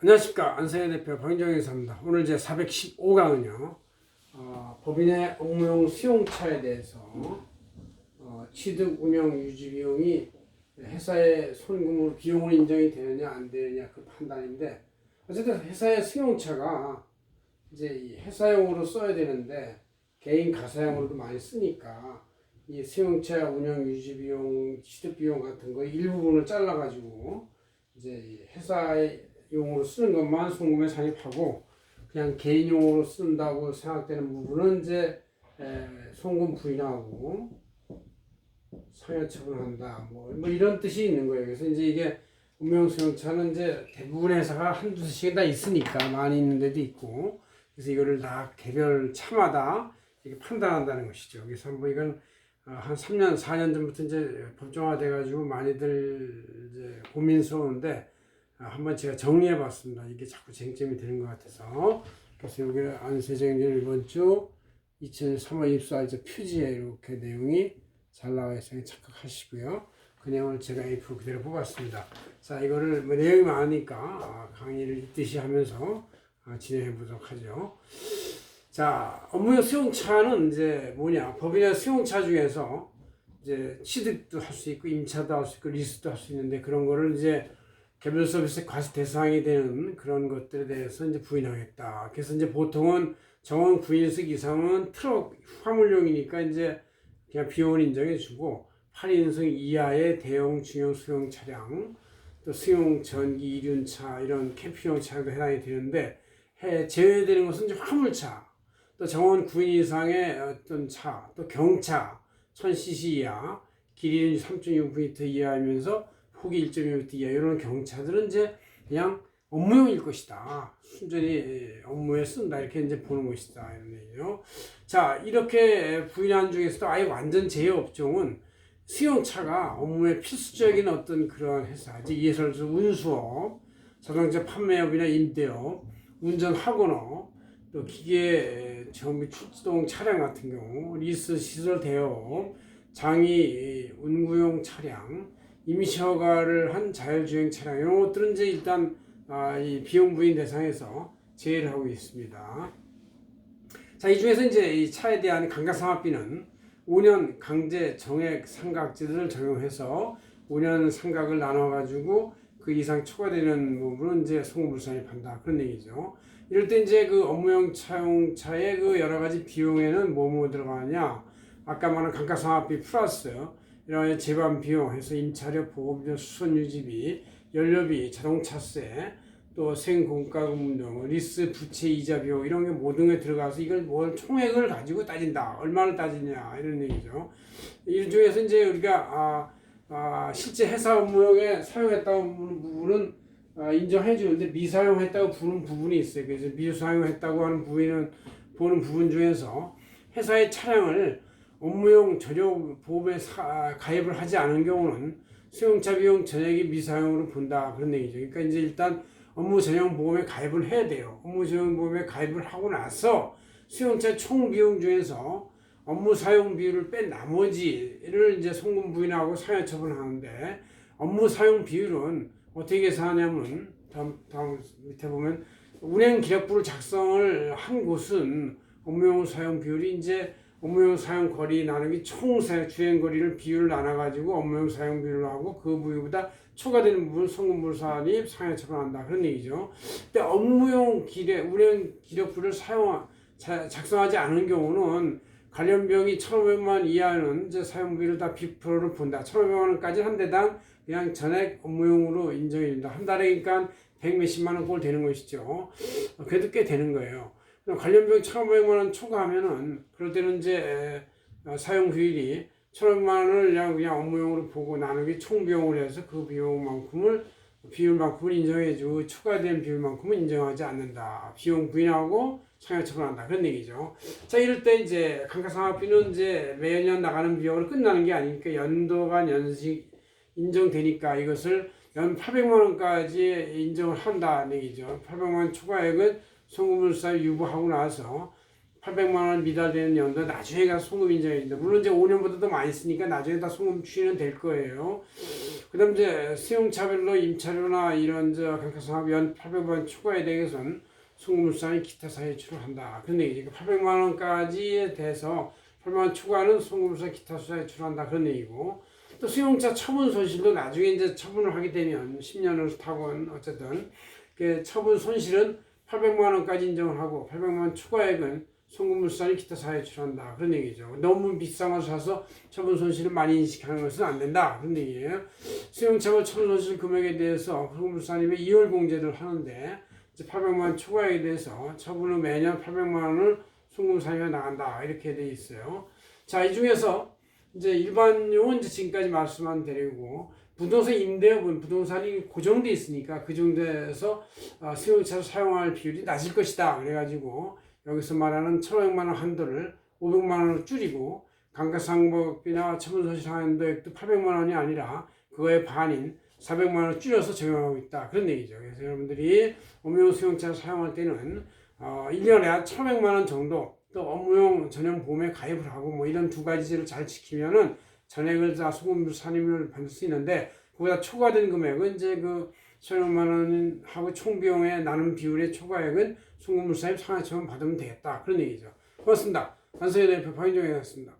안녕하십니까. 안세현 대표 박인정 회사입니다. 오늘 제 415강은요 법인의 업무용 수용차에 대해서 취득, 운영, 유지 비용이 회사의 손금으로 비용으로 인정이 되느냐 안 되느냐 그 판단인데, 어쨌든 회사의 수용차가 이제 이 회사용으로 써야 되는데 개인 가사용으로도 많이 쓰니까 이 수용차 운영, 유지 비용, 취득 비용 같은 거 일부분을 잘라 가지고 이제 회사의 용으로 쓰는 것만 송금에 산입하고, 그냥 개인용으로 쓴다고 생각되는 부분은 이제 송금 부인하고 상여 처분한다 뭐 이런 뜻이 있는 거예요. 그래서 이제 이게 운명수용차는 이제 대부분의 회사가 한두 씩이 다 있으니까, 많이 있는 데도 있고, 그래서 이거를 다 개별 차마다 이렇게 판단한다는 것이죠. 그래서 뭐 이건 한 3년, 4년 전부터 이제 법정화돼 가지고 많이들 이제 고민스러운데, 한번 제가 정리해 봤습니다. 이게 자꾸 쟁점이 되는 것 같아서. 그래서 여기 안세정님 이번 주 2003월 입사 이제 표지에 이렇게 내용이 잘 나와 있으니 착각하시고요. 그 내용을 제가 A4 그대로 뽑았습니다. 자, 이거를 뭐 내용이 많으니까 강의를 있듯이 하면서 진행해 보도록 하죠. 자, 업무용 수용차는 이제 뭐냐? 법인의 수용차 중에서 이제 취득도 할 수 있고 임차도 할 수 있고 리스도 할 수 있는데, 그런 거를 이제 개별 서비스 과세 대상이 되는 그런 것들에 대해서 이제 부인하겠다. 그래서 이제 보통은 정원 9인승 이상은 트럭 화물용이니까 이제 그냥 비용을 인정해 주고, 8인승 이하의 대형 중형 수용 차량, 또 수용 전기 이륜차 이런 캠핑용 차량도 해당이 되는데, 제외되는 것은 이제 화물차, 또 정원 9인 이상의 어떤 차, 또 경차 1000cc 이하, 길이는 3.6m 이하이면서 폭이 1.2m 이하 이런 경차들은 이제 그냥 업무용일 것이다. 순전히 업무에 쓴다. 이렇게 이제 보는 것이다. 이런 얘기죠. 자, 이렇게 부인한 중에서도 아예 완전 제외 업종은 수용차가 업무에 필수적인 어떤 그런 회사지. 예를 들어서 운수업, 자동차 판매업이나 임대업, 운전학원업, 또 기계 정비 출동 차량 같은 경우, 리스 시설 대업, 장의 운구용 차량, 임시허가를 한 자율주행 차량, 이런 것들은 이제 일단 이 비용 부인 대상에서 제외를 하고 있습니다. 자, 이 중에서 이제 이 차에 대한 감가상각비는 5년 강제 정액 상각제도를 적용해서 5년 상각을 나눠가지고 그 이상 초과되는 부분은 이제 송금불산입한다, 그런 얘기죠. 이럴 때 이제 그 업무용 차용차의 그 여러 가지 비용에는 뭐 들어가느냐? 아까 말한 감가상각비 플러스 이런 제반 비용 해서 임차료, 보험료, 수선 유지비, 연료비, 자동차세, 또 생공과금 등 리스, 부채, 이자 비용 이런 게 모든 게 들어가서 이걸 뭘 총액을 가지고 따진다. 얼마를 따지냐 이런 얘기죠. 이 중에서 이제 우리가 실제 회사 업무용에 사용했다고 보는 부분은 인정해 주는데, 미사용했다고 보는 부분이 있어요. 그래서 미사용했다고 하는 보는 부분 중에서 회사의 차량을 업무용 전용 보험에 가입을 하지 않은 경우는 수용차 비용 전액이 미사용으로 본다, 그런 얘기죠. 그러니까 이제 일단 업무 전용 보험에 가입을 해야 돼요. 업무 전용 보험에 가입을 하고 나서 수용차 총 비용 중에서 업무 사용 비율을 뺀 나머지를 이제 송금 부인하고 상여 처분하는데, 업무 사용 비율은 어떻게 계산하냐면 다음 밑에 보면 운행 기록부를 작성을 한 곳은 업무용 사용 비율이 이제 업무용 사용 거리 나누기 총 주행 거리를 비율을 나눠가지고 업무용 사용 비율을 하고, 그 부위보다 초과되는 부분 송금물 산입 상여 처분한다, 그런 얘기죠. 근데 업무용 운행 기록부를 작성하지 않은 경우는 관련 비용이 1,500만 원 이하는 이제 사용 비율을 다 100%를 본다. 1,500만 원까지 한 대당 그냥 전액 업무용으로 인정이 된다. 한 달에 그러니까 100몇십만 원 꼴 되는 것이죠. 그래도 꽤 되는 거예요. 관련 비용 1,500만 원 초과하면은, 그럴 때는 이제 사용 비율이 1,500만 원을 그냥 업무용으로 보고 나누기 총 비용을 해서 그 비율만큼을 인정해주고 초과된 비율만큼은 인정하지 않는다. 비용 부인하고 상여 처분한다, 그런 얘기죠. 자, 이럴 때 이제 감가상각비는 이제 매년 나가는 비용으로 끝나는 게 아니니까 연도간 연식 인정되니까 이것을 연 800만 원까지 인정을 한다는 얘기죠. 800만 원 초과액은 송금물살 유보하고 나서 800만 원 미달되는 연도 나중에 가서 송금 인정이 된다. 물론 이제 5년보다 더 많이 쓰니까 나중에 다 송금 추이는 될 거예요. 그다음 이제 수용차별로 임차료나 이런 감가상각 연 800만 원 초과에 대해서는 송금물산이 기타 사유에 출한다. 그런 얘기죠. 800만 원까지에 대해서 800만 원 초과는 송금물산 기타 사유에 출한다. 그런 얘기고. 또 수용차 처분 손실도 나중에 이제 처분을 하게 되면 10년을 타건 어쨌든 그 처분 손실은 800만 원까지 인정을 하고 800만 원 초과액은 송금물산이 기타 사유에 출한다. 그런 얘기죠. 너무 비싼 걸 사서 처분 손실을 많이 인식하는 것은 안 된다. 그런 얘기예요. 수용차별 처분 손실 금액에 대해서 송금물산이 2월 공제를 하는데 이제 800만 원 초과액에 대해서 처분 후 매년 800만 원을 송금 사유에 나간다. 이렇게 돼 있어요. 자, 이 중에서 이제 일반용은 이제 지금까지 말씀한 대로고 부동산 임대업은 부동산이 고정돼 있으니까 그 정도에서 수용차를 사용할 비율이 낮을 것이다. 그래가지고 여기서 말하는 1,500만 원 한도를 500만 원으로 줄이고 감가상각비나 처분손실 한도액도 800만 원이 아니라 그거의 반인 400만 원을 줄여서 적용하고 있다. 그런 얘기죠. 그래서 여러분들이 업무용 수용차를 사용할 때는 1년에 한 1,500만 원 정도 또 업무용 전용 보험에 가입을 하고 뭐 이런 두 가지를 잘 지키면은 전액을 다 송금산임을 받을 수 있는데 그보다 초과된 금액은 이제 그 1,500만 원하고 총 비용에 나눈 비율의 초과액은 송금물산임 상하처분 받으면 되겠다. 그런 얘기죠. 고맙습니다. 단서에 대해 법화인정해놨습니다.